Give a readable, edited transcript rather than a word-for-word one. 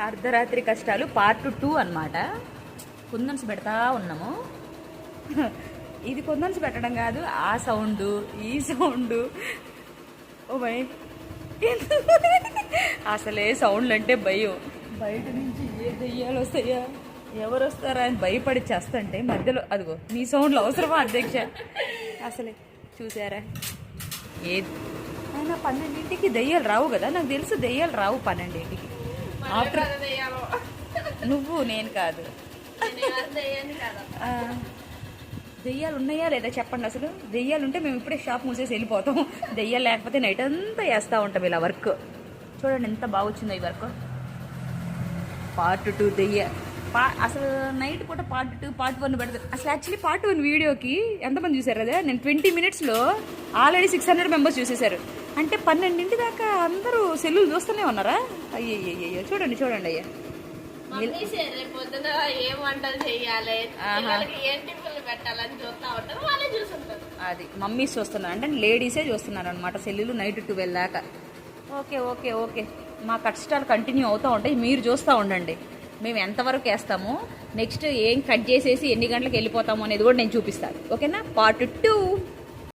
అర్ధరాత్రి కష్టాలు పార్ట్ 2 అన్నమాట. కుందన్స్ పెడతా ఉన్నాము. ఇది కుందన్స్ పెట్టడం కాదు, ఆ సౌండ్ ఈ సౌండ్. ఓ భయ్, అసలే సౌండ్లు అంటే భయం. బయట నుంచి ఏ దెయ్యాలు వస్తాయా, ఎవరు వస్తారా అని భయపడి చేస్తుంటే మధ్యలో అదిగో మీ సౌండ్లు అవసరమా అధ్యక్ష? అసలే చూసారా, అయినా 12ంటికి దెయ్యాలు రావు కదా, నాకు తెలుసు దెయ్యాలు రావు 12ంటికి. ఆఫ్టర్ నువ్వు నేను కాదు. దెయ్యాలు ఉన్నాయా లేదా చెప్పండి అసలు. దెయ్యాలు ఉంటే మేము ఇప్పుడే షాప్ మూసేసి వెళ్ళిపోతాం. దెయ్యాలు లేకపోతే నైట్ అంతా వేస్తూ ఉంటాం ఇలా వర్క్. చూడండి ఎంత బాగా వచ్చిందో ఈ వర్క్. పార్ట్ 2 అసలు నైట్ పూట పార్ట్ 2 పార్ట్ 1 పెడతారు. అసలు యాక్చువల్లీ పార్ట్ 1 వీడియోకి ఎంతమంది చూసారు కదా, నేను 20 మినిట్స్లో ఆల్రెడీ 600 మెంబర్స్ చూసేశారు. అంటే 12ంటి దాకా అందరూ సెల్లులు చూస్తూనే ఉన్నారా? అయ్యయ్యో, చూడండి చూడండి అయ్యా. అది మమ్మీస్ చూస్తున్నారు అంటే లేడీసే చూస్తున్నారు అనమాట సెల్లులు నైట్ 12 దాకా. ఓకే ఓకే ఓకే, మా కష్టాలు కంటిన్యూ అవుతూ ఉంటాయి, మీరు చూస్తూ ఉండండి. మేము ఎంతవరకు వేస్తాము, నెక్స్ట్ ఏం కట్ చేసేసి ఎన్ని గంటలకు వెళ్ళిపోతాము అనేది కూడా నేను చూపిస్తాను. ఓకేనా? పార్ట్ 2.